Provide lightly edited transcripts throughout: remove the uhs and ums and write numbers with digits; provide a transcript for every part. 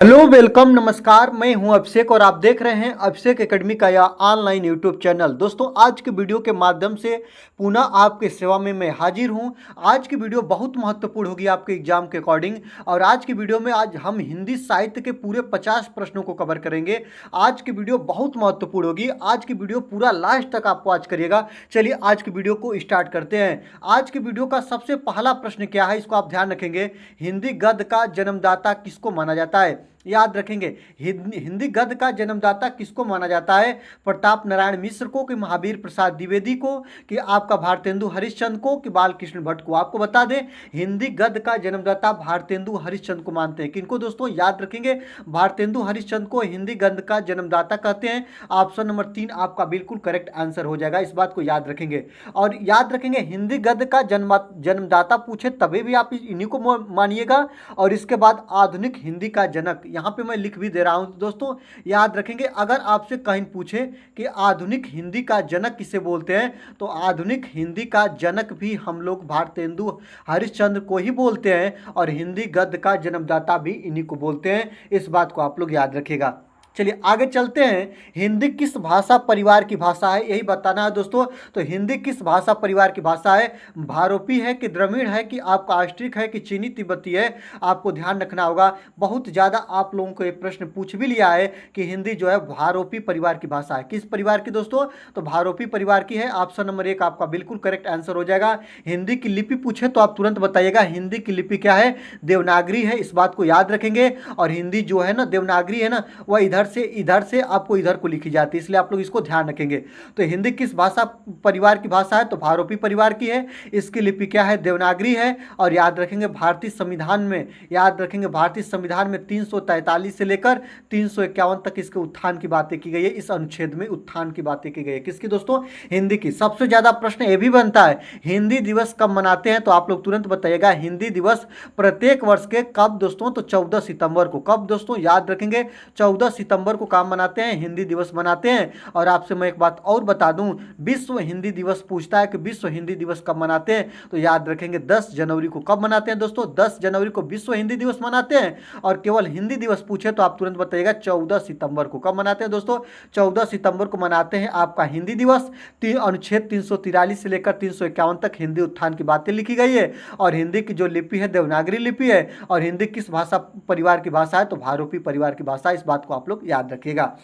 Hello welcome नमस्कार। मैं हूं अभिषेक और आप देख रहे हैं अभिषेक एकेडमी का यह ऑनलाइन यूट्यूब चैनल। दोस्तों, आज के वीडियो के माध्यम से पुनः आपके सेवा में मैं हाजिर हूं। आज की वीडियो बहुत महत्वपूर्ण होगी आपके एग्जाम के अकॉर्डिंग। और आज की वीडियो में आज हम हिंदी साहित्य के पूरे 50 प्रश्नों को कवर करेंगे। आज की वीडियो बहुत महत्वपूर्ण होगी। आज की वीडियो पूरा लास्ट तक आप वॉच करिएगा। चलिए आज की वीडियो को स्टार्ट करते हैं। आज की वीडियो का सबसे पहला प्रश्न क्या है, इसको आप ध्यान रखेंगे। हिंदी गद्य का जन्मदाता किसको माना जाता है? याद रखेंगे, हिंदी गद्य का जन्मदाता किसको माना जाता है? प्रताप नारायण मिश्र को, कि महावीर प्रसाद द्विवेदी को, कि आपका भारतेंदु हरिश्चंद्र को, कि बालकृष्ण भट्ट को? आपको बता दें, हिंदी गद्य का जन्मदाता भारतेंदु हरिश्चंद्र को मानते हैं। किनको दोस्तों? याद रखेंगे, भारतेंदु हरिश्चंद्र को हिंदी गद्य का जन्मदाता कहते हैं। ऑप्शन नंबर 3 आपका बिल्कुल करेक्ट आंसर हो जाएगा। इस बात को याद रखेंगे। और याद रखेंगे, हिंदी गद्य का जन्मदाता पूछे तभी भी आप इन्हीं को मानिएगा। और इसके बाद आधुनिक हिंदी का जनक, यहाँ पे मैं लिख भी दे रहा हूं दोस्तों, याद रखेंगे। अगर आपसे कहीं पूछे कि आधुनिक हिंदी का जनक किसे बोलते हैं, तो आधुनिक हिंदी का जनक भी हम लोग भारतेंदु हरिश्चंद्र को ही बोलते हैं। और हिंदी गद्य का जन्मदाता भी इन्हीं को बोलते हैं। इस बात को आप लोग याद रखिएगा। चलिए आगे चलते हैं। हिंदी किस भाषा परिवार की भाषा है, यही बताना है दोस्तों। तो हिंदी किस भाषा परिवार की भाषा है? भारोपी है कि द्रविड़ है, कि आपका ऑस्ट्रिक है, कि चीनी तिब्बती है? आपको ध्यान रखना होगा। बहुत ज़्यादा आप लोगों को ये प्रश्न पूछ भी लिया है कि हिंदी जो है भारोपी परिवार की भाषा है। किस परिवार की दोस्तों? तो भारोपी परिवार की है। ऑप्शन नंबर 1 आपका बिल्कुल करेक्ट आंसर हो जाएगा। हिंदी की लिपि पूछे तो आप तुरंत बताइएगा। हिंदी की लिपि क्या है? देवनागरी है। इस बात को याद रखेंगे। और हिंदी जो है ना, देवनागरी है ना, वह इधर से आपको इधर को लिखी जाती है, इसलिए आप लोग इसको ध्यान रखेंगे। तो हिंदी किस भाषा परिवार की भाषा है? तो भारोपी परिवार की है। इसकी लिपि क्या है? देवनागरी है। और याद रखेंगे, भारतीय संविधान में, याद रखेंगे, भारतीय संविधान में 343 से लेकर 351 तक इसके उत्थान की बातें की गई है। इस अनुच्छेद में उत्थान की बातें की गई है। किसकी दोस्तों? हिंदी की। सबसे ज्यादा प्रश्न ये भी बनता है, हिंदी दिवस कब मनाते हैं? तो आप लोग तुरंत बताइएगा। हिंदी दिवस प्रत्येक वर्ष के कब दोस्तों? तो 14 सितंबर को। कब दोस्तों? याद रखेंगे, 14 सितंबर को काम मनाते हैं, हिंदी दिवस मनाते हैं। और आपसे मैं एक बात और बता दूं, विश्व हिंदी दिवस पूछता है कि विश्व हिंदी दिवस कब मनाते हैं? तो याद रखेंगे 10 जनवरी को। कब मनाते हैं दोस्तों? 10 जनवरी को विश्व हिंदी दिवस मनाते हैं। और केवल हिंदी दिवस पूछे तो आप तुरंत बताइएगा 14 सितंबर को। कब मनाते हैं दोस्तों? 14 सितंबर को मनाते हैं आपका हिंदी दिवस। अनुच्छेद 343 से लेकर 351 तक हिंदी उत्थान की बातें लिखी गई है। और हिंदी की जो लिपि है देवनागरी लिपि है। और हिंदी किस भाषा परिवार की भाषा है? तो भारोपी परिवार की भाषा। इस बात को आप लोग याद रखिएगा।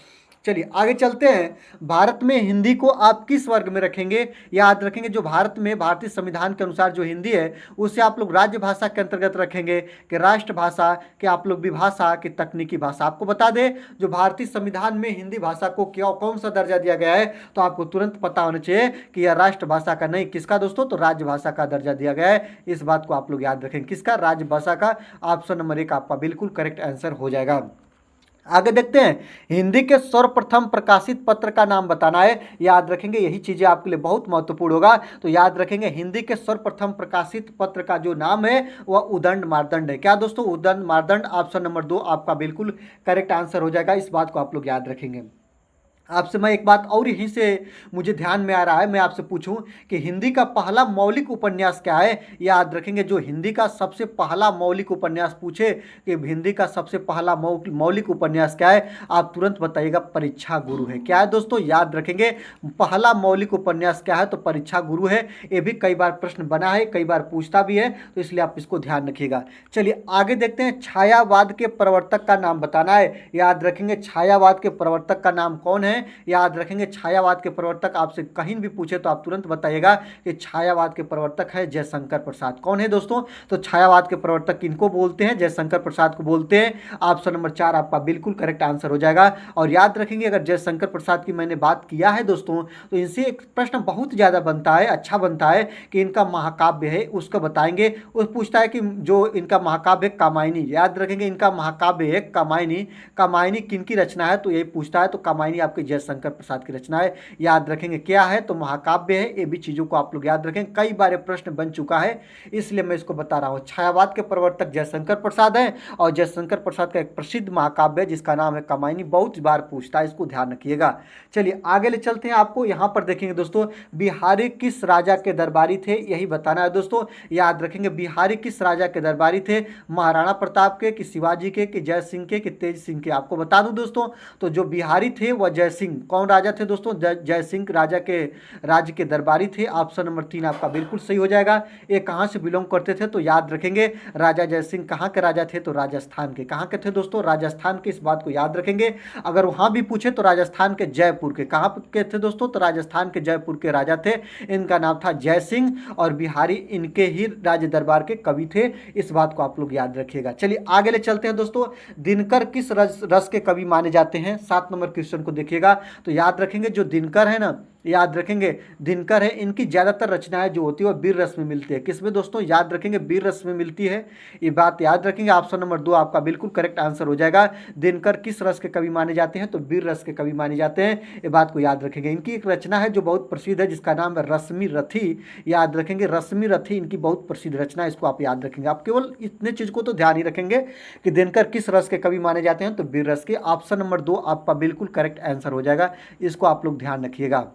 चलिए आगे चलते हैं। भारत में हिंदी को आप किस वर्ग में रखेंगे? याद रखेंगे, जो भारत में भारतीय संविधान के अनुसार जो हिंदी है उसे आप लोग राज्य भाषा के अंतर्गत रखेंगे, कि राष्ट्र भाषा, कि आप लोग विभाषा, कि तकनीकी भाषा? आपको बता दें, जो भारतीय संविधान में हिंदी भाषा को क्या कौन सा दर्जा दिया गया है, तो आपको तुरंत पता होना चाहिए कि यह राष्ट्र भाषा का नहीं, किसका दोस्तों? तो राज्य भाषा का दर्जा दिया गया है। इस बात को आप लोग याद रखेंगे। किसका? राज्य भाषा का। ऑप्शन नंबर 1 आपका बिल्कुल करेक्ट आंसर हो जाएगा। आगे देखते हैं। हिंदी के सर्वप्रथम प्रकाशित पत्र का नाम बताना है। याद रखेंगे, यही चीजें आपके लिए बहुत महत्वपूर्ण होगा। तो याद रखेंगे, हिंदी के सर्वप्रथम प्रकाशित पत्र का जो नाम है वह उदंड मार्तंड है। क्या दोस्तों? उदंड मार्तंड। ऑप्शन नंबर 2 आपका बिल्कुल करेक्ट आंसर हो जाएगा। इस बात को आप लोग याद रखेंगे। आपसे मैं एक बात और यहीं से मुझे ध्यान में आ रहा है, मैं आपसे पूछूं कि हिंदी का पहला मौलिक उपन्यास क्या है? याद रखेंगे, जो हिंदी का सबसे पहला मौलिक उपन्यास पूछे कि हिंदी का सबसे पहला मौलिक उपन्यास क्या है, आप तुरंत बताइएगा परीक्षा गुरु है। क्या है दोस्तों? याद रखेंगे, पहला मौलिक उपन्यास क्या है? तो परीक्षा गुरु है। ये भी कई बार प्रश्न बना है, कई बार पूछता भी है, तो इसलिए आप इसको ध्यान रखिएगा। चलिए आगे देखते हैं। छायावाद के प्रवर्तक का नाम बताना है। याद रखेंगे, छायावाद के प्रवर्तक का नाम कौन है? याद रखेंगे, छायावाद के प्रवर्तक आपसे कहीं भी पूछे तो आप तुरंत बताइएगा कि छायावाद के प्रवर्तक है जयशंकर प्रसाद। कौन है दोस्तों? तो छायावाद के प्रवर्तक किनको बोलते हैं? जयशंकर प्रसाद को बोलते हैं। ऑप्शन नंबर 4 आपका बिल्कुल करेक्ट आंसर हो जाएगा। और याद रखेंगे, अगर जयशंकर प्रसाद की मैंने बात किया है दोस्तों, तो इनसे एक प्रश्न बहुत ज्यादा बनता है, अच्छा बनता है, कि इनका महाकाव्य है उसको बताएंगे। उस पूछता है कि जो इनका महाकाव्य है कामायनी। याद रखेंगे, इनका महाकाव्य है कामायनी। कामायनी किनकी रचना है? तो यही पूछता है। तो कामायनी आपके जयशंकर प्रसाद की रचना है। याद रखेंगे क्या है, तो महाकाव्य है। ये भी चीज़ों को आप लोग याद रखें, कई बार ये प्रश्न बन चुका है, इसलिए मैं इसको बता रहा हूँ। छायावाद के प्रवर्तक जयशंकर प्रसाद हैं और जयशंकर प्रसाद का एक प्रसिद्ध महाकाव्य है जिसका नाम है कामायनी, बहुत बार पूछता है, इसको ध्यान रखिएगा। चलिए आगे ले चलते हैं। आपको यहाँ पर देखेंगे दोस्तों, बिहारी किस राजा के दरबारी थे, यही बताना है दोस्तों। याद रखेंगे बिहारी किस राजा के दरबारी थे, महाराणा प्रताप के, कि शिवाजी के, कि जय सिंह के, कि तेज सिंह के। आपको बता दूं दोस्तों, तो जो बिहारी थे वह जय सिंह। कौन राजा थे दोस्तों, जय सिंह राजा के राज्य के दरबारी थे। ऑप्शन नंबर 3 आपका बिल्कुल सही हो जाएगा। ये कहाँ से बिलोंग करते थे, तो याद रखेंगे राजा जय सिंह कहाँ के राजा थे, तो राजस्थान के। कहाँ के थे दोस्तों, राजस्थान के, इस बात को याद रखेंगे। अगर वहाँ भी पूछे तो राजस्थान के जयपुर के। कहाँ के थे दोस्तों, तो राजस्थान के जयपुर के राजा थे। इनका नाम था जय सिंह और बिहारी इनके ही राज्य दरबार के कवि थे, इस बात को आप लोग याद रखिएगा। चलिए आगे ले चलते हैं दोस्तों। दिनकर किस रस के कवि माने जाते हैं, 7 नंबर क्वेश्चन को देखिएगा। तो याद रखेंगे जो दिनकर है ना, याद रखेंगे दिनकर है, इनकी ज़्यादातर रचनाएं जो होती है वो वीर रस में मिलती है। किसमें दोस्तों, याद रखेंगे वीर रस में मिलती है, ये बात याद रखेंगे। ऑप्शन नंबर 2 आपका बिल्कुल करेक्ट आंसर हो जाएगा। दिनकर किस रस के कवि माने जाते हैं, तो वीर रस के कवि माने जाते हैं, ये बात को याद रखेंगे। इनकी एक रचना है जो बहुत प्रसिद्ध है जिसका नाम है रश्मि रथी। याद रखेंगे रश्मि रथी इनकी बहुत प्रसिद्ध रचना है, इसको आप याद रखेंगे। आप केवल इतने चीज़ को तो ध्यान ही रखेंगे कि दिनकर किस रस के कवि माने जाते हैं, तो वीर रस के। ऑप्शन नंबर 2 आपका बिल्कुल करेक्ट आंसर हो जाएगा, इसको आप लोग ध्यान रखिएगा।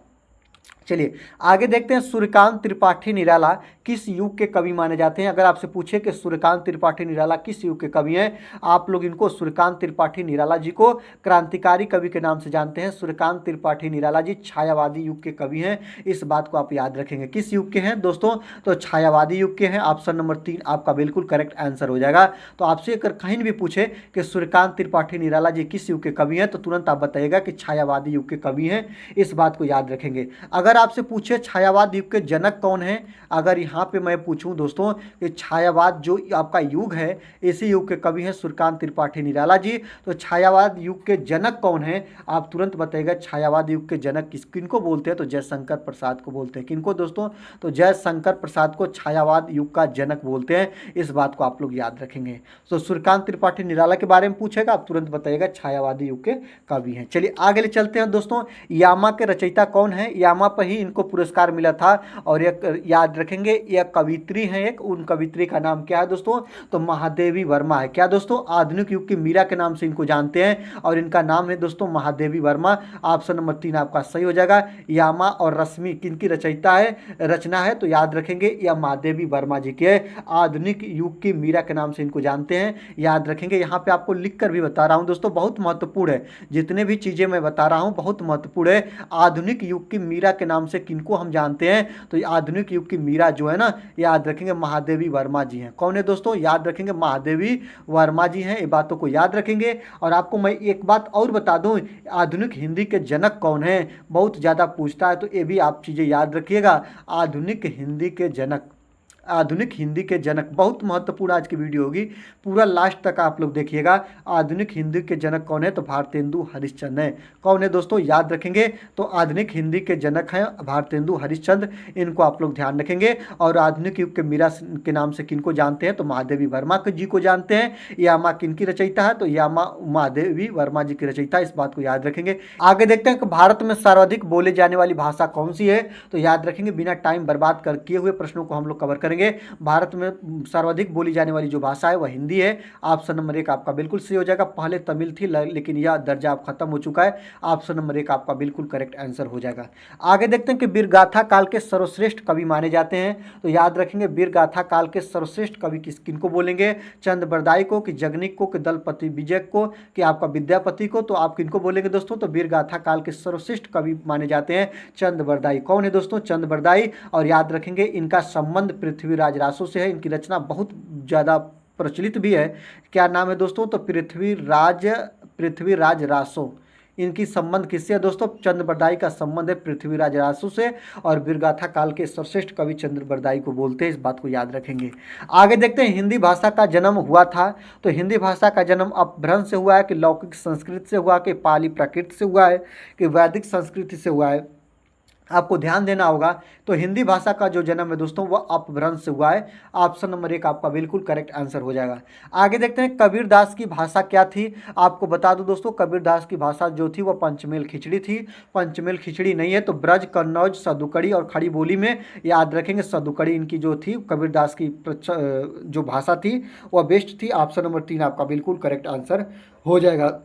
चलिए आगे देखते हैं। सूर्यकांत त्रिपाठी निराला किस युग के कवि माने जाते हैं। अगर आपसे पूछे कि सूर्यकांत त्रिपाठी निराला किस युग के कवि हैं, आप लोग इनको सूर्यकांत त्रिपाठी निराला जी को क्रांतिकारी कवि के नाम से जानते हैं। सूर्यकांत त्रिपाठी निराला जी छायावादी युग के कवि हैं, इस बात को आप याद रखेंगे। किस युग के हैं दोस्तों, तो छायावादी युग के हैं। ऑप्शन नंबर 3 आपका बिल्कुल करेक्ट आंसर हो जाएगा। तो आपसे अगर कहीं भी पूछे कि सूर्यकांत त्रिपाठी निराला जी किस युग के कवि हैं, तो तुरंत आप बताइएगा कि छायावादी युग के कवि हैं, इस बात को याद रखेंगे। अगर आपसे पूछे छायावाद युग के जनक कौन है, अगर यहाँ पे मैं पूछूं दोस्तों कि छायावाद जो आपका युग है, इसी युग के कवि हैं सूर्यकांत त्रिपाठी निराला जी, तो छायावाद युग के जनक कौन है, आप तुरंत बताइएगा। छायावाद युग के जनक किनको बोलते हैं, तो जयशंकर प्रसाद को बोलते हैं। किनको दोस्तों, तो जयशंकर प्रसाद को छायावाद युग का जनक बोलते हैं, इस बात को आप लोग याद रखेंगे। तो सूर्यकांत त्रिपाठी निराला के बारे में पूछेगा, आप तुरंत बताइएगा छायावादी युग के कवि हैं। चलिए आगे ले चलते हैं दोस्तों। यामा के रचयिता कौन है, यामा पर ही इनको पुरस्कार मिला था, और एक याद रखेंगे यह कवित्री हैं, एक उन कवित्री का नाम क्या है दोस्तों, तो महादेवी वर्मा है। क्या दोस्तों, आधुनिक युग की मीरा के नाम से इनको जानते हैं और इनका नाम है दोस्तों महादेवी वर्मा। ऑप्शन नंबर 3 आपका सही हो जाएगा। यामा और रश्मि किनकी रचयिता है, रचना है, तो याद रखेंगे यह महादेवी वर्मा जी की है। आधुनिक युग की मीरा के नाम से इनको जानते हैं, याद रखेंगे। यहाँ पे आपको लिख कर भी बता रहा हूँ दोस्तों, बहुत महत्वपूर्ण है, जितने भी चीज़ें मैं बता रहा हूँ बहुत महत्वपूर्ण है। आधुनिक युग की मीरा के नाम से किनको हम जानते हैं, तो आधुनिक युग की मीरा जो है ना, याद रखेंगे महादेवी वर्मा जी हैं। कौन है दोस्तों, याद रखेंगे महादेवी वर्मा जी हैं, ये बातों को याद रखेंगे। और आपको मैं एक बात और बता दूं, आधुनिक हिंदी के जनक कौन हैं, बहुत ज़्यादा पूछता है, तो ये भी आप चीज़ें याद रखिएगा। आधुनिक हिंदी के जनक, आधुनिक हिंदी के जनक, बहुत महत्वपूर्ण आज की वीडियो होगी, पूरा लास्ट तक आप लोग देखिएगा। आधुनिक हिंदी के जनक कौन है, तो भारतेंदु हरिश्चंद्र है। कौन है दोस्तों, याद रखेंगे, तो आधुनिक हिंदी के जनक हैं भारतेंदु हरिश्चंद्र, इनको आप लोग ध्यान रखेंगे। और आधुनिक युग के मीरा के नाम से किनको जानते हैं, तो महादेवी वर्मा जी को जानते हैं। यामा किनकी रचयिता है, तो यामा महादेवी वर्मा जी की रचयिता, इस बात को याद रखेंगे। आगे देखते हैं कि भारत में सर्वाधिक बोले जाने वाली भाषा कौन सी है, तो याद रखेंगे, बिना टाइम बर्बाद किए हुए प्रश्नों को हम लोग कवर करेंगे। भारत में सर्वाधिक बोली जाने वाली जो भाषा है वह हिंदी है। ऑप्शन नंबर 1 आपका बिल्कुल सही हो जाएगा। पहले तमिल थी लेकिन यह दर्जा अब खत्म हो चुका है। ऑप्शन नंबर 1 आपका बिल्कुल करेक्ट आंसर हो जाएगा। आगे देखते हैं कि वीरगाथा काल के सर्वश्रेष्ठ कवि माने जाते हैं, तो याद रखेंगे वीरगाथा काल के सर्वश्रेष्ठ कवि किनको बोलेंगे, चंद बरदाई को, कि जगनिक को, कि दलपति विजय को, कि आपका विद्यापति को, तो आप किनको बोलेंगे दोस्तों, तो वीरगाथा काल के सर्वश्रेष्ठ कवि माने जाते हैं चंद बरदाई। कौन है दोस्तों, चंद बरदाई। और याद रखेंगे इनका संबंध पृथ्वीराज रासो से है, इनकी रचना बहुत ज़्यादा प्रचलित भी है। क्या नाम है दोस्तों, तो पृथ्वीराज रासो, इनकी संबंध किससे है दोस्तों, चंद्र बरदाई का संबंध है पृथ्वीराज रासो से। और वीरगाथा काल के सर्वश्रेष्ठ कवि चंद्र बरदाई को बोलते हैं, इस बात को याद रखेंगे। आगे देखते हैं हिंदी भाषा का जन्म हुआ था, तो हिंदी भाषा का जन्म अपभ्रंश से हुआ है, कि लौकिक संस्कृत से हुआ, कि पाली प्राकृत से हुआ है, कि वैदिक संस्कृति से हुआ है। आपको ध्यान देना होगा। तो हिंदी भाषा का जो जन्म है दोस्तों वह अपभ्रंश से हुआ है। ऑप्शन नंबर 1 आपका बिल्कुल करेक्ट आंसर हो जाएगा। आगे देखते हैं कबीरदास की भाषा क्या थी। आपको बता दूं दोस्तों, कबीरदास की भाषा जो थी वह पंचमेल खिचड़ी थी। पंचमेल खिचड़ी नहीं है तो ब्रज, कन्नौज, सदुकड़ी और खड़ी बोली में याद रखेंगे सदुकड़ी इनकी जो थी कबीरदास की जो भाषा थी वह बेस्ट थी। ऑप्शन नंबर 3 आपका बिल्कुल करेक्ट आंसर हो जाएगा।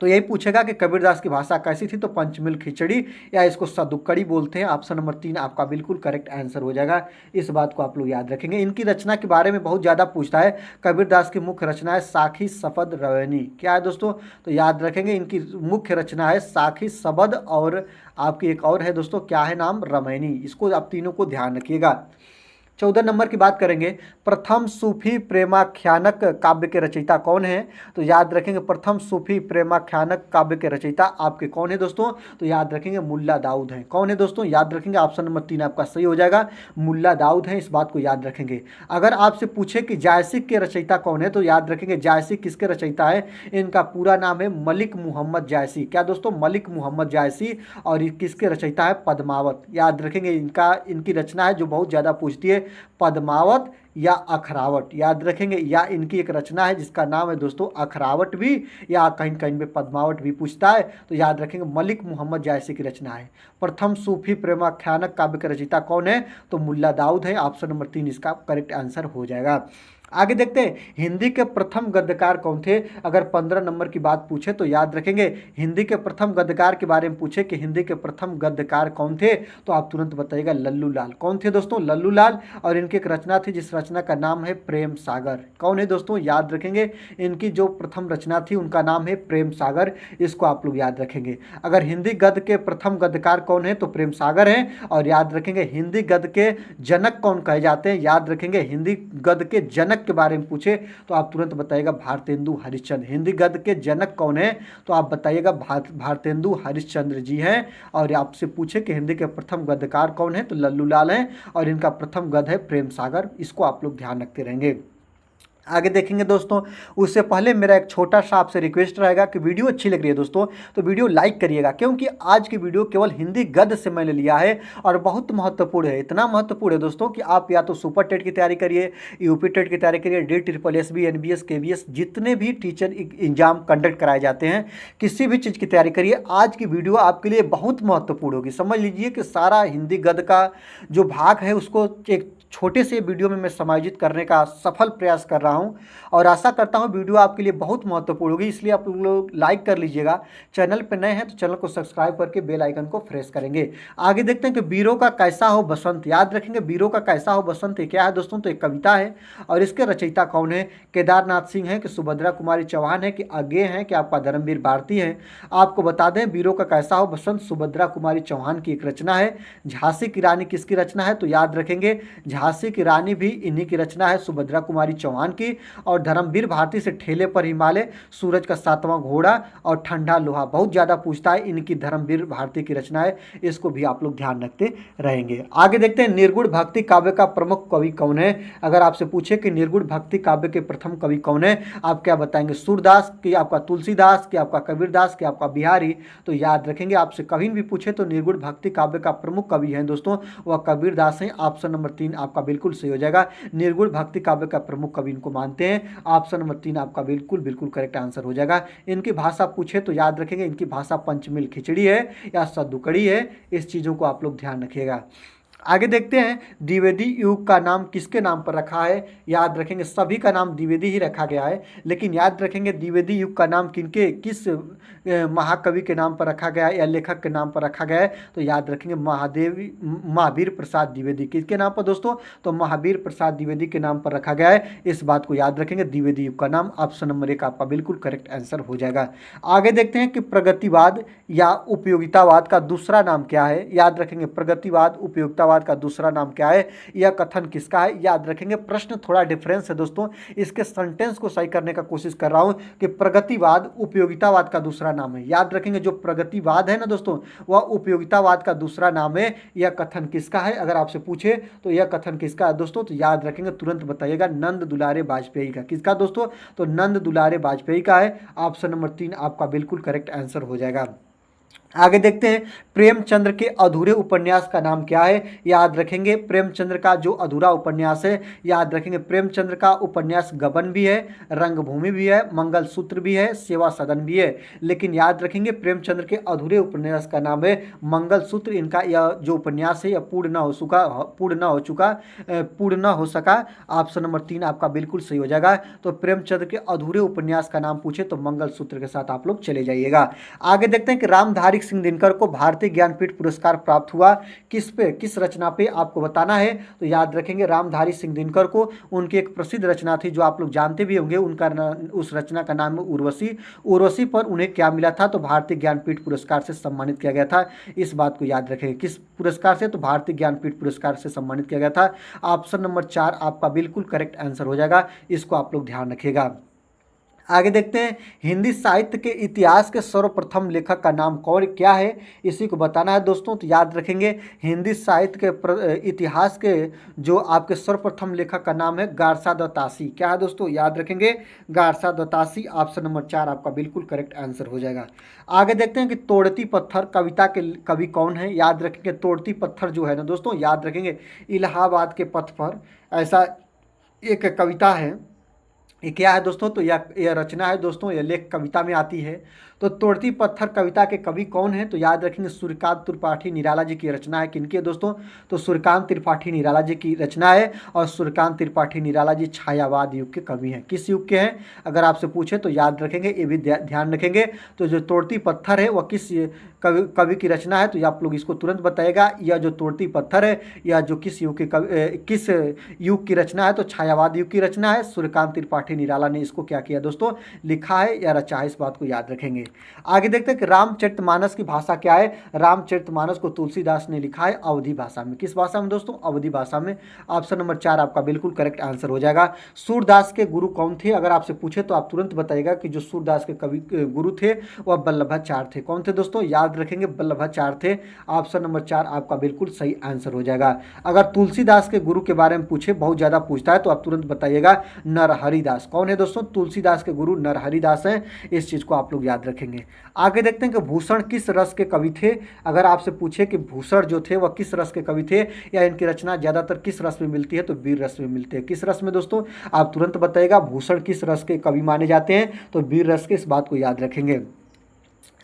तो यही पूछेगा कि कबीरदास की भाषा कैसी थी, तो पंचमिल खिचड़ी या इसको सदुक्कड़ी बोलते हैं। ऑप्शन नंबर 3 आपका बिल्कुल करेक्ट आंसर हो जाएगा। इस बात को आप लोग याद रखेंगे। इनकी रचना के बारे में बहुत ज़्यादा पूछता है। कबीरदास की मुख्य रचना है साखी, शबद, रवैनी। क्या है दोस्तों, तो याद रखेंगे इनकी मुख्य रचना है साखी, शबद और आपकी एक और है दोस्तों, क्या है नाम, रमैनी। इसको आप तीनों को ध्यान रखिएगा। 14 नंबर की बात करेंगे, प्रथम सूफी प्रेमाख्यानक काव्य के रचयिता कौन है। तो याद रखेंगे प्रथम सूफी प्रेमाख्यानक काव्य के रचयिता आपके कौन है दोस्तों, तो याद रखेंगे मुल्ला दाऊद हैं। कौन है दोस्तों, याद रखेंगे। ऑप्शन नंबर 3 आपका सही हो जाएगा, मुल्ला दाऊद हैं। इस बात को याद रखेंगे। अगर आपसे पूछे कि जायसिक के रचयिता कौन है, तो याद रखेंगे जायसी किसके रचयिता है, इनका पूरा नाम है मलिक मुहम्मद जायसी। क्या दोस्तों, मलिक मुहम्मद जायसी। और ये किसके रचयिता है, पद्मावत। याद रखेंगे इनकी रचना है जो बहुत ज़्यादा पूछती है, पद्मावत या अखरावट। याद रखेंगे, या इनकी एक रचना है जिसका नाम है दोस्तों अखरावट भी, या कहीं कहीं पे पद्मावट भी पूछता है। तो याद रखेंगे मलिक मुहम्मद जायसी की रचना है। प्रथम सूफी प्रेमाख्यानक काव्य के रचयिता कौन है, तो मुल्ला दाऊद है। ऑप्शन नंबर 3 इसका करेक्ट आंसर हो जाएगा। आगे देखते हैं हिंदी के प्रथम गद्यकार कौन थे। अगर 15 नंबर की बात पूछे तो याद रखेंगे हिंदी के प्रथम गद्यकार के बारे में पूछे कि हिंदी के प्रथम गद्यकार कौन थे, तो आप तुरंत बताइएगा लल्लू लाल। कौन थे दोस्तों, लल्लू लाल। और इनकी एक रचना थी जिस रचना का नाम है प्रेम सागर। कौन है दोस्तों, याद रखेंगे इनकी जो प्रथम रचना थी उनका नाम है प्रेम सागर। इसको आप लोग याद रखेंगे। अगर हिंदी गद्य के प्रथम गद्यकार कौन है, तो प्रेम सागर हैं। और याद रखेंगे हिंदी गद्य के जनक कौन कहे जाते हैं, याद रखेंगे हिंदी गद्य के जनक के बारे में पूछे तो आप तुरंत बताइएगा भारतेंदु हरिश्चंद्र। हिंदी गद्य के जनक कौन है, तो आप बताइएगा भारतेंदु हरिश्चंद्र जी हैं। और आपसे पूछे कि हिंदी के प्रथम गद्यकार कौन है, तो लल्लू लाल हैं। और इनका प्रथम गद्य है प्रेम सागर। इसको आप लोग ध्यान रखते रहेंगे। आगे देखेंगे दोस्तों, उससे पहले मेरा एक छोटा सा आपसे रिक्वेस्ट रहेगा कि वीडियो अच्छी लग रही है दोस्तों तो वीडियो लाइक करिएगा, क्योंकि आज की वीडियो केवल हिंदी गद्य से मैंने लिया है और बहुत महत्वपूर्ण है। इतना महत्वपूर्ण है दोस्तों कि आप या तो सुपर टेट की तैयारी करिए, यूपी टेट की तैयारी करिए, DSSS NBS KVS जितने भी टीचर एग्जाम कंडक्ट कराए जाते हैं, किसी भी चीज़ की तैयारी करिए। आज की वीडियो आपके लिए बहुत महत्वपूर्ण होगी। समझ लीजिए कि सारा हिंदी गद्य का जो भाग है उसको एक छोटे से वीडियो में मैं समायोजित करने का सफल प्रयास कर रहा हूं और आशा करता हूं वीडियो आपके लिए बहुत महत्वपूर्ण होगी। इसलिए आप लोग लाइक कर लीजिएगा। चैनल पर नए हैं तो चैनल को सब्सक्राइब करके बेल आइकन को प्रेस करेंगे। आगे देखते हैं कि वीरों का कैसा हो बसंत। याद रखेंगे वीरों का कैसा हो बसंत ये क्या है दोस्तों, तो एक कविता है। और इसके रचयिता कौन है, केदारनाथ सिंह है कि सुभद्रा कुमारी चौहान है कि आगे हैं कि आपका धर्मवीर भारती है। आपको बता दें वीरों का कैसा हो बसंत सुभद्रा कुमारी चौहान की एक रचना है। झांसी की रानी किसकी रचना है, तो याद रखेंगे झांसी की रानी भी इन्हीं की रचना है, सुभद्रा कुमारी चौहान की। और धर्मवीर भारती से ठेले पर हिमालय, सूरज का सातवां घोड़ा और ठंडा लोहा बहुत ज़्यादा पूछता है, इनकी धर्मवीर भारती की रचना है। इसको भी आप लोग ध्यान रखते रहेंगे। आगे देखते हैं निर्गुण भक्ति काव्य का प्रमुख कवि कौन है। अगर आपसे पूछे कि निर्गुण भक्ति काव्य के प्रथम कवि कौन है, आप क्या बताएंगे, सूरदास कि आपका तुलसीदास कि आपका कबीरदास कि आपका बिहारी। तो याद रखेंगे आपसे कभी भी पूछे तो निर्गुण भक्ति काव्य का प्रमुख कवि है दोस्तों वह कबीरदास हैं। ऑप्शन नंबर 3 आपका बिल्कुल सही हो जाएगा। निर्गुण भक्ति काव्य का प्रमुख कवि इनको मानते हैं। ऑप्शन नंबर 3 आपका बिल्कुल करेक्ट आंसर हो जाएगा। इनकी भाषा पूछे तो याद रखेंगे इनकी भाषा पंचमिल खिचड़ी है या सद्दुकड़ी है। इस चीज़ों को आप लोग ध्यान रखिएगा। आगे देखते हैं द्विवेदी युग का नाम किसके नाम पर रखा है। याद रखेंगे सभी का नाम द्विवेदी ही रखा गया है, लेकिन याद रखेंगे द्विवेदी युग का नाम किस महाकवि के नाम पर रखा गया है या लेखक के नाम पर रखा गया है। तो याद रखेंगे महावीर प्रसाद द्विवेदी। किसके नाम पर दोस्तों, तो महावीर प्रसाद द्विवेदी के नाम पर रखा गया है। इस बात को याद रखेंगे द्विवेदी युग का नाम। ऑप्शन नंबर 1 आपका बिल्कुल करेक्ट आंसर हो जाएगा। आगे देखते हैं कि प्रगतिवाद या उपयोगितावाद का दूसरा नाम क्या है। याद रखेंगे प्रगतिवाद उपयोगितावाद का दूसरा नाम क्या है, यह कथन किसका है। याद रखेंगे प्रश्न थोड़ा डिफरेंस है दोस्तों, इसके सेंटेंस को सही करने का कोशिश कर रहा हूं कि प्रगतिवाद उपयोगितावाद का दूसरा नाम है। याद रखेंगे जो प्रगतिवाद है ना दोस्तों वह उपयोगितावाद का दूसरा नाम है। यह कथन किसका है, अगर आपसे पूछे तो यह कथन किसका है दोस्तों, तो याद रखेंगे तुरंत बताइएगा नंद दुलारे वाजपेयी का। किसका दोस्तों, तो नंद दुलारे वाजपेयी का है। ऑप्शन नंबर 3 आपका बिल्कुल करेक्ट आंसर हो जाएगा। आगे देखते हैं प्रेमचंद्र के अधूरे उपन्यास का नाम क्या है। याद रखेंगे प्रेमचंद्र का जो अधूरा उपन्यास है, याद रखेंगे प्रेमचंद्र का उपन्यास गबन भी है, रंगभूमि भी है, मंगलसूत्र भी है, सेवा सदन भी है। लेकिन याद रखेंगे प्रेमचंद्र के अधूरे उपन्यास का नाम है मंगलसूत्र। इनका यह जो उपन्यास है यह पूर्ण न हो सका। ऑप्शन नंबर 3 आपका बिल्कुल सही हो जाएगा। तो प्रेमचंद्र के अधूरे उपन्यास का नाम पूछे तो मंगलसूत्र के साथ आप लोग चले जाइएगा। आगे देखते हैं कि रामधारी सिंह दिनकर को भारतीय ज्ञानपीठ पुरस्कार प्राप्त हुआ किस रचना पे आपको बताना है। तो याद रखेंगे रामधारी सिंह दिनकर को उनकी एक प्रसिद्ध रचना थी जो आप लोग जानते भी होंगे, उस रचना का नाम है उर्वशी। उर्वशी पर उन्हें क्या मिला था, तो भारतीय ज्ञानपीठ पुरस्कार से सम्मानित किया गया था। इस बात को याद रखेंगे, किस पुरस्कार से, तो भारतीय ज्ञानपीठ पुरस्कार से सम्मानित किया गया था। ऑप्शन नंबर 4 आपका बिल्कुल करेक्ट आंसर हो जाएगा, इसको आप लोग ध्यान रखिएगा। आगे देखते हैं हिंदी साहित्य के इतिहास के सर्वप्रथम लेखक का नाम कौन क्या है, इसी को बताना है दोस्तों। तो याद रखेंगे हिंदी साहित्य के इतिहास के जो आपके सर्वप्रथम लेखक का नाम है गारसा दत्तासी। क्या है दोस्तों, याद रखेंगे गारसा दत्तासी। ऑप्शन नंबर 4 आपका बिल्कुल करेक्ट आंसर हो जाएगा। आगे देखते हैं कि तोड़ती पत्थर कविता के कवि कौन है। याद रखेंगे तोड़ती पत्थर जो है ना दोस्तों, याद रखेंगे इलाहाबाद के पथ पर ऐसा एक कविता है। ये क्या है दोस्तों, तो यह रचना है दोस्तों, यह लेख कविता में आती है। तो तोड़ती पत्थर कविता के कवि कौन है, तो याद रखेंगे सूर्यकांत त्रिपाठी निराला जी की रचना है। किनकी है दोस्तों, तो सूर्यकांत त्रिपाठी निराला जी की रचना है। और सूर्यकांत त्रिपाठी निराला जी छायावाद युग के कवि हैं। किस युग के हैं अगर आपसे पूछे तो याद रखेंगे, ये भी ध्यान रखेंगे। तो जो तोड़ती पत्थर है वह किस कवि की रचना है, तो ये आप लोग इसको तुरंत बताएगा। यह जो तोड़ती पत्थर है यह जो किस युग के किस युग की रचना है, तो छायावाद युग की रचना है। सूर्यकांत त्रिपाठी निराला ने इसको क्या किया दोस्तों, लिखा है या रचा है, इस बात को याद रखेंगे। आगे देखते हैं कि रामचरितमानस की भाषा क्या है। रामचरितमानस को तुलसीदास ने लिखा है अवधी भाषा में। किस भाषा में दोस्तों, अवधी भाषा में। ऑप्शन नंबर 4 आपका बिल्कुल करेक्ट आंसर हो जाएगा। सूरदास के गुरु कौन थे, अगर आपसे पूछे तो आप तुरंत बताइएगा कि जो सूरदास के कवि गुरु थे वह वल्लभाचार्य थे। कौन थे दोस्तों, याद रखेंगे वल्लभाचार्य थे। ऑप्शन नंबर 4 आपका बिल्कुल सही आंसर हो जाएगा। अगर तुलसीदास के गुरु के बारे में पूछे, बहुत ज्यादा पूछता है, तो आप तुरंत बताइएगा नरहरिदास। कौन है दोस्तों, तुलसीदास के गुरु नरहरिदास हैं। इस चीज को आप लोग याद रखेंगे। आगे देखते हैं कि भूषण किस रस के कवि थे। अगर आपसे पूछे कि भूषण जो थे वह किस रस के कवि थे या इनकी रचना ज्यादातर किस रस में मिलती है, तो वीर रस में मिलते हैं। किस रस में दोस्तों, आप तुरंत बताइएगा भूषण किस रस के कवि माने जाते हैं, तो वीर रस के। इस बात को याद रखेंगे।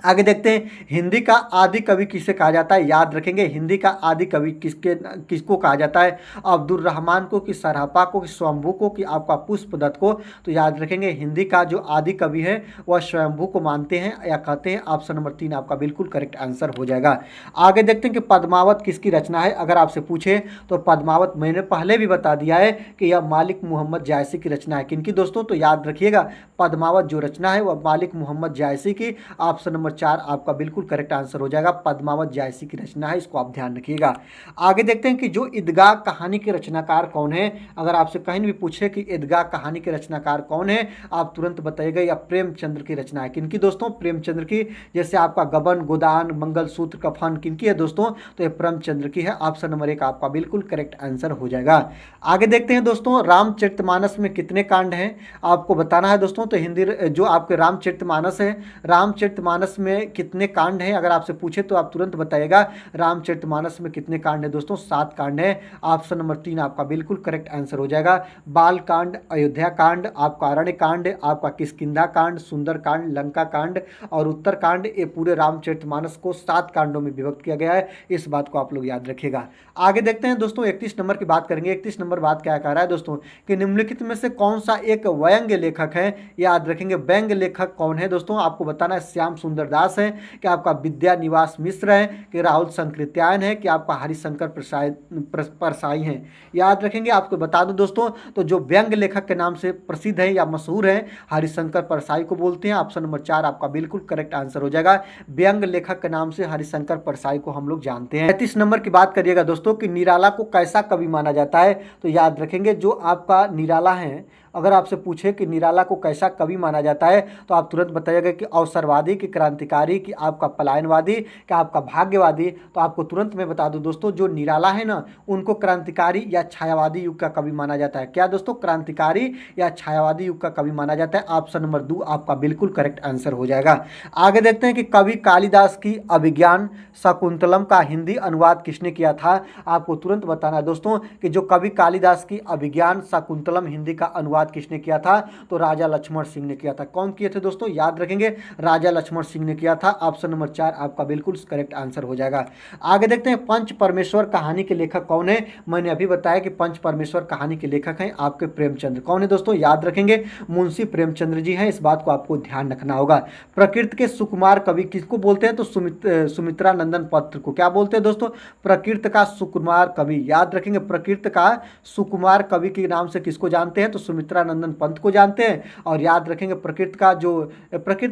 आगे देखते हैं हिंदी का आदि कवि किसे कहा जाता है। याद रखेंगे हिंदी का आदि कवि किसको कहा जाता है, अब्दुल रहमान को, कि सरहपा को, कि स्वयंभू को, कि आपका पुष्पदत्त को। तो याद रखेंगे हिंदी का जो आदि कवि है वह स्वयंभू को मानते हैं या कहते हैं। ऑप्शन नंबर 3 आपका बिल्कुल करेक्ट आंसर हो जाएगा। आगे देखते हैं कि पद्मावत किसकी रचना है। अगर आपसे पूछे तो पद्मावत मैंने पहले भी बता दिया है कि यह मालिक मोहम्मद जायसी की रचना है। किनकी दोस्तों, तो याद रखिएगा पद्मावत जो रचना है वह मालिक मोहम्मद जायसी की। ऑप्शन नंबर 4 आपका बिल्कुल करेक्ट आंसर हो जाएगा। पद्मावत जायसी की रचना है, इसको आप ध्यान रखिएगा। आगे देखते हैं कि जो ईदगाह कहानी के रचनाकार कौन है। अगर आपसे कहीं भी पूछे कि ईदगाह कहानी के रचनाकार कौन है, आप तुरंत बताइएगा या प्रेमचंद्र की रचना है। किनकी दोस्तों, प्रेमचंद्र की। जैसे आपका गबन, गोदान, मंगलसूत्र, कफन किनकी है दोस्तों, तो ये प्रेमचंद्र की है। ऑप्शन नंबर 1 आपका बिल्कुल करेक्ट आंसर हो जाएगा। आगे देखते हैं दोस्तों रामचरितमानस में कितने कांड हैं, आपको बताना है दोस्तों। तो हिंदी जो आपके रामचरितमानस है, रामचरितमानस में कितने कांड हैं, अगर आपसे पूछे तो आप तुरंत बताइएगा रामचरितमानस में कितने कांड हैं दोस्तों, 7 कांड हैं। ऑप्शन नंबर 3 आपका बिल्कुल करेक्ट आंसर हो जाएगा। बाल कांड, अयोध्या कांड, आपका अरण्य कांड, आपका किष्किंधा कांड, सुंदर कांड, लंका कांड और उत्तर कांड। ये पूरे रामचरितमानस को 7 कांडों में विभक्त किया गया है। इस बात को आप लोग याद रखिएगा। आगे देखते हैं दोस्तों 31 नंबर की बात करेंगे। 31 नंबर बात क्या कह रहा है दोस्तों, कि निम्नलिखित में से कौन सा एक व्यंग्य लेखक है। याद रखेंगे व्यंग्य लेखक कौन है दोस्तों, आपको बताना है। श्याम सुंदर दास है, कि आपका विद्या निवास मिश्र है, कि राहुल संकृत्यायन है, कि आपका हरिशंकर परसाई हैं। याद रखेंगे। आपको बता दूं दोस्तों, तो जो व्यंग्य लेखक के नाम से प्रसिद्ध है या मशहूर है, हरिशंकर परसाई को बोलते हैं। ऑप्शन नंबर 4 आपका बिल्कुल करेक्ट आंसर हो जाएगा। व्यंग्य लेखक के नाम से हरिशंकर परसाई को हम लोग जानते हैं। 33 नंबर की बात करिएगा दोस्तों, कि निराला को कैसा कवि माना जाता है। तो याद रखेंगे जो आपका निराला है अगर आपसे पूछे कि निराला को कैसा कवि माना जाता है तो आप तुरंत बताइएगा कि अवसरवादी, कि क्रांतिकारी, कि आपका पलायनवादी, कि आपका भाग्यवादी। तो आपको तुरंत मैं बता दूं दोस्तों, जो निराला है ना, उनको क्रांतिकारी या छायावादी युग का कवि माना जाता है। क्या दोस्तों? क्रांतिकारी या छायावादी युग का कवि माना जाता है। ऑप्शन नंबर 2 आपका बिल्कुल करेक्ट आंसर हो जाएगा। आगे देखते हैं कि कवि कालिदास की अभिज्ञान शाकुंतलम का हिंदी अनुवाद किसने किया था। आपको तुरंत बताना है दोस्तों कि जो कवि कालिदास की अभिज्ञान शाकुंतलम हिंदी का अनुवाद किसने किया था, तो राजा लक्ष्मण सिंह ने किया था। कौन किए थे दोस्तों? याद रखेंगे, राजा लक्ष्मण सिंह ने किया था। ऑप्शन नंबर 4 आपका बिल्कुल करेक्ट आंसर हो जाएगा। आगे देखते हैं पंच परमेश्वर कहानी के लेखक कौन है। मैंने अभी बताया कि पंच परमेश्वर कहानी के लेखक हैं आपके प्रेमचंद्र। कौन है दोस्तों? याद रखेंगे, मुंशी प्रेमचंद्र जी हैं। इस बात को आपको ध्यान रखना होगा। प्रकृति के सुकुमार कवि किसको बोलते हैं? तो सुमित्रा नंदन पत्र को क्या बोलते हैं दोस्तों? प्रकृति का सुकुमार कवि। याद रखेंगे, प्रकृति का सुकुमार कवि के नाम से किसको जानते हैं? तो सुमित्रा नंदन पंत को जानते हैं। और याद रखेंगे प्रकृति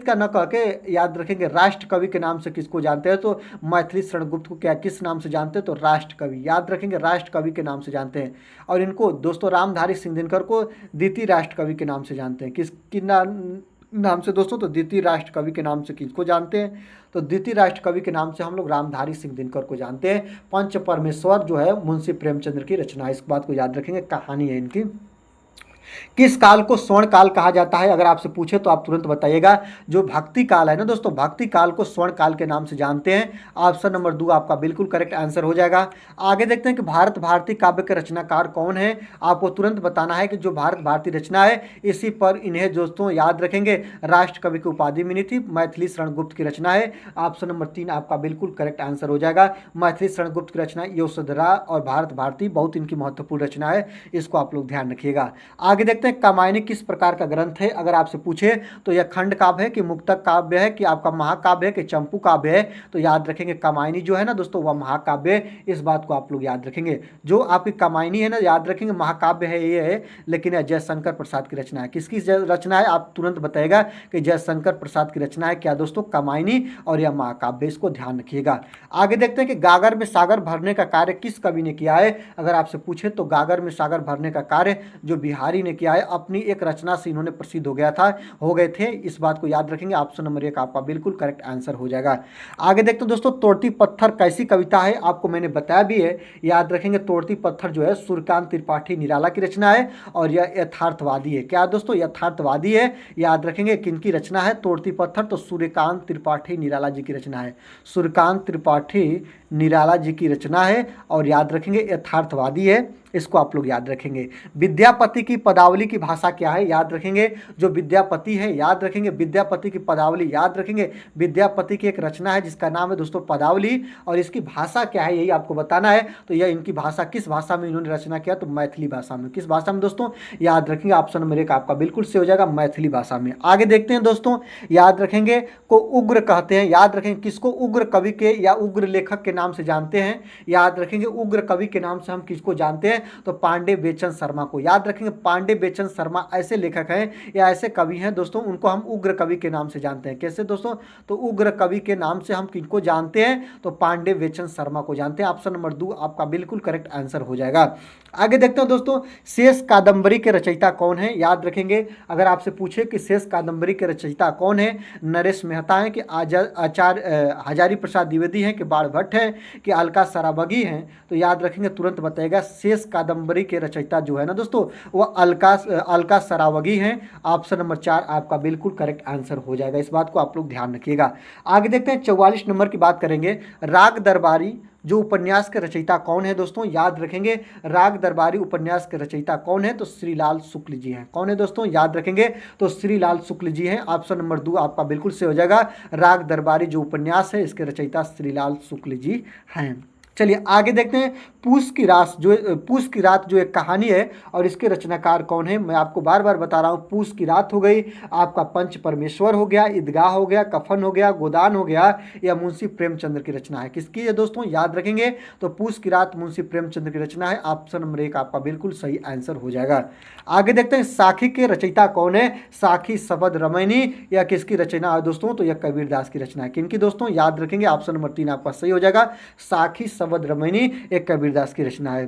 का न कह के याद रखेंगे राष्ट्र कवि के नाम से किसको जानते हैं? तो मैथिली शरण गुप्त को क्या किस नाम से जानते हैं? तो राष्ट्र कवि। याद रखेंगे, राष्ट्र कवि के नाम से जानते हैं। और इनको दोस्तों रामधारी सिंह दिनकर को द्वितीय राष्ट्र कवि के नाम से जानते हैं। किस नाम से दोस्तों? तो द्वितीय राष्ट्र कवि के नाम से किसको जानते हैं? तो द्वितीय राष्ट्र कवि के नाम से हम लोग रामधारी सिंह दिनकर को जानते हैं। पंच परमेश्वर जो है मुंशी प्रेमचंद्र की रचना है। इस बात को याद रखेंगे, कहानी है इनकी। किस काल को स्वर्ण काल कहा जाता है? अगर आपसे पूछे तो आप तुरंत बताइएगा। जो भक्ति काल है ना दोस्तों, भक्ति काल को स्वर्ण काल के नाम से जानते हैं। ऑप्शन नंबर 2 आपका बिल्कुल करेक्ट आंसर हो जाएगा। आगे देखते हैं कि भारत भारती काव्य के रचनाकार कौन है। आपको तुरंत बताना है कि जो भारत भारती रचना है, इसी पर इन्हें दोस्तों याद रखेंगे राष्ट्र कवि की उपाधि मिली थी। मैथिली शरण गुप्त की रचना है। ऑप्शन नंबर 3 आपका बिल्कुल करेक्ट आंसर हो जाएगा। मैथिली शरण गुप्त की रचना यशोधरा और भारत भारती बहुत इनकी महत्वपूर्ण रचना है। इसको आप लोग ध्यान रखिएगा। आगे देखते हैं कामायनी किस प्रकार का ग्रंथ है। अगर आपसे पूछे तो यह खंड काव्य है, कि मुक्तक काव्य है, कि आपका महाकाव्य है, कि चंपू काव्य है। तो याद रखेंगे कामायनी जो है ना दोस्तों, वह महाकाव्य है। इस बात को आप लोग याद रखेंगे। जो आपकी कामायनी है ना, याद रखेंगे महाकाव्य है ये है, लेकिन यह जयशंकर प्रसाद की रचना है। किसकी रचना है? आप तुरंत बताएगा कि जयशंकर प्रसाद की रचना है। क्या दोस्तों? कामायनी। और यह महाकाव्य, इसको ध्यान रखिएगा। आगे देखते हैं कि गागर में सागर भरने का कार्य किस कवि ने किया है। अगर आपसे पूछे तो गागर में सागर भरने का कार्य जो बिहारी ने किया है, अपनी एक रचना से इन्होंने प्रसिद्ध हो गए थे। इस बात को याद रखेंगे। ऑप्शन नंबर 1 आपका बिल्कुल करेक्ट आंसर हो जाएगा। आगे देखते हैं दोस्तों, तोड़ती पत्थर कैसी कविता है। आपको मैंने बताया भी है, याद रखेंगे। तोड़ती पत्थर जो है सूर्यकांत त्रिपाठी निराला की रचना है और यह यथार्थवादी है। क्या दोस्तों? यथार्थवादी है। याद रखेंगे किनकी रचना है तोड़ती पत्थर? तो सूर्यकांत त्रिपाठी निराला जी की रचना है। सूर्यकांत त्रिपाठी निराला जी की रचना है और याद रखेंगे यथार्थवादी है। इसको आप लोग याद रखेंगे। विद्यापति की पदावली की भाषा क्या है? याद रखेंगे। जो विद्यापति है, याद रखेंगे विद्यापति की पदावली। याद रखेंगे विद्यापति की एक रचना है जिसका नाम है दोस्तों पदावली, और इसकी भाषा क्या है यही आपको बताना है। तो यह इनकी भाषा किस भाषा में इन्होंने रचना किया? तो मैथिली भाषा में। किस भाषा में दोस्तों? याद रखेंगे। ऑप्शन नंबर 1 आपका बिल्कुल से हो जाएगा, मैथिली भाषा में। आगे देखते हैं दोस्तों, याद रखेंगे को उग्र कहते हैं। याद रखेंगे किसको? उग्र कवि के या उग्र लेखक के नाम से जानते हैं। याद रखेंगे उग्र कवि के नाम से हम किसको जानते हैं? तो पांडे बेचन शर्मा को। याद रखेंगे पांडे बेचन शर्मा ऐसे लेखक हैं या ऐसे कवि हैं दोस्तों, उनको हम उग्र कवि के नाम से जानते हैं। कैसे दोस्तों? तो उग्र कवि के नाम से हम किनको जानते हैं? तो पांडे बेचन शर्मा को जानते हैं। ऑप्शन नंबर 2 आपका बिल्कुल करेक्ट आंसर हो जाएगा। आगे देखते हैं दोस्तों, शेष कादंबरी के रचयिता कौन है। याद रखेंगे अगर आपसे पूछे कि शेष कादंबरी के रचयिता कौन है, नरेश मेहता है, कि आचार्य हजारी प्रसाद द्विवेदी हैं, कि बाण भट्ट है, कि अलका सरावगी हैं। तो याद रखेंगे तुरंत बताइएगा। शेष कादंबरी के रचयिता जो है ना दोस्तों, वह अलका सरावगी हैं। ऑप्शन नंबर 4 आपका बिल्कुल करेक्ट आंसर हो जाएगा। इस बात को आप लोग ध्यान रखिएगा। आगे देखते हैं 44 नंबर की बात करेंगे। राग दरबारी जो उपन्यास के रचयिता कौन है दोस्तों? याद रखेंगे राग दरबारी उपन्यास के रचयिता कौन है? तो श्रीलाल शुक्ल जी हैं। कौन है दोस्तों? याद रखेंगे तो श्रीलाल शुक्ल जी हैं। ऑप्शन नंबर 2 आपका बिल्कुल से हो जाएगा। राग दरबारी जो उपन्यास है इसके रचयिता श्रीलाल शुक्ल जी हैं। चलिए आगे देखते हैं, पूस की रात जो एक कहानी है और इसके रचनाकार कौन है। मैं आपको बार बार बता रहा हूँ, पूस की रात हो गई, आपका पंच परमेश्वर हो गया, ईदगाह हो गया, कफन हो गया, गोदान हो गया, या मुंशी प्रेमचंद्र की रचना है। किसकी है दोस्तों? याद रखेंगे तो पूस की रात मुंशी प्रेमचंद्र की रचना है। ऑप्शन नंबर 1 आपका बिल्कुल सही आंसर हो जाएगा। आगे देखते हैं, साखी के रचयिता कौन है। साखी शबद रमैनी या किसकी रचना है दोस्तों? तो यह कबीरदास की रचना है। किनकी दोस्तों? याद रखेंगे ऑप्शन नंबर 3 आपका सही हो जाएगा। साखी शबद रमैनी एक कबीरदास की रचना है।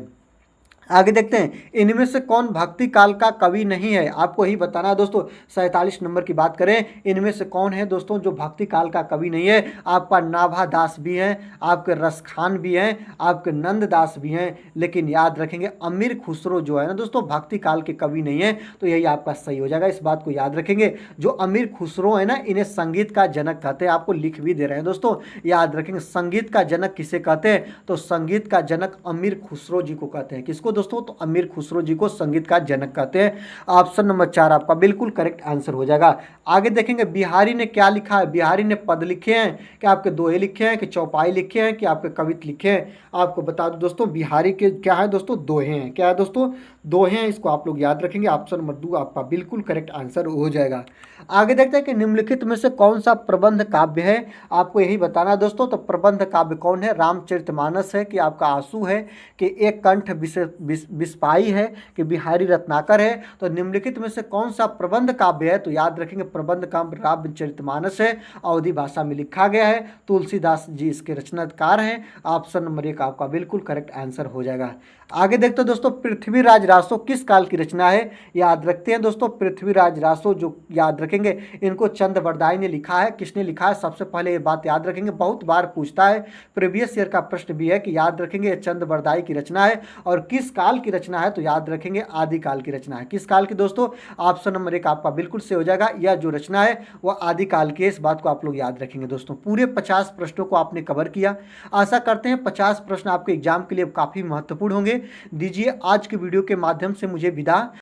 आगे देखते हैं, इनमें से कौन भक्ति काल का कवि नहीं है, आपको ही बताना है दोस्तों। 47 नंबर की बात करें, इनमें से कौन है दोस्तों जो भक्ति काल का कवि नहीं है। आपका नाभा दास भी हैं, आपके रसखान भी हैं, आपके नंद दास भी हैं, लेकिन याद रखेंगे अमीर खुसरो जो है ना दोस्तों भक्ति काल के कवि नहीं है। तो यही आपका सही हो जाएगा, इस बात को याद रखेंगे। जो अमीर खुसरो है ना, इन्हें संगीत का जनक कहते हैं, आपको लिख भी दे रहे हैं दोस्तों, याद रखेंगे। संगीत का जनक किसे कहते हैं, तो संगीत का जनक अमीर खुसरो जी को कहते हैं। किसको दोस्तों, तो अमीर खुसरो जी को संगीत का जनक कहते हैं। ऑप्शन नंबर 4 आपका बिल्कुल करेक्ट आंसर हो जाएगा। आगे देखेंगे, बिहारी ने क्या लिखा है। बिहारी ने पद लिखे हैं, कि आपके दोहे लिखे हैं, कि चौपाई लिखे हैं, कि आपके कवित लिखे हैं। आपको बता दो दोस्तों, बिहारी के क्या है दोस्तों, दोहे हैं। क्या है दोस्तों, दोहे हैं। इसको आप लोग याद रखेंगे। ऑप्शन नंबर 2 आपका बिल्कुल करेक्ट आंसर हो जाएगा। आगे देखते हैं कि निम्नलिखित में से कौन सा प्रबंध काव्य है, आपको यही बताना है दोस्तों। तो प्रबंध काव्य कौन है, रामचरितमानस है, कि आपका आंसू है, कि एक कंठ बिस्पाई है, कि बिहारी रत्नाकर है। तो निम्नलिखित में से कौन सा प्रबंध काव्य है, तो याद रखेंगे प्रबंध काव्य रामचरितमानस है, अवधि भाषा में लिखा गया है, तुलसीदास जी इसके रचनाकार हैं। ऑप्शन नंबर 1 आपका बिल्कुल करेक्ट आंसर हो जाएगा। आगे देखते हैं दोस्तों, पृथ्वीराज रासो किस काल की रचना है, याद रखते हैं दोस्तों। पृथ्वीराज रासो जो याद रखेंगे, इनको चंद बरदाई ने लिखा है। किसने लिखा है, सबसे पहले ये बात याद रखेंगे, बहुत बार पूछता है, प्रीवियस ईयर का प्रश्न भी है, कि याद रखेंगे चंद बरदाई की रचना है। और किस काल की रचना है, तो याद रखेंगे आदिकाल की रचना है। किस काल की दोस्तों, ऑप्शन नंबर 1 आपका बिल्कुल से हो जाएगा। यह जो रचना है वह आदिकाल की है, इस बात को आप लोग याद रखेंगे दोस्तों। पूरे 50 प्रश्नों को आपने कवर किया। आशा करते हैं 50 प्रश्न आपके एग्जाम के लिए काफ़ी महत्वपूर्ण होंगे। दीजिए आज के वीडियो के माध्यम से मुझे विदा।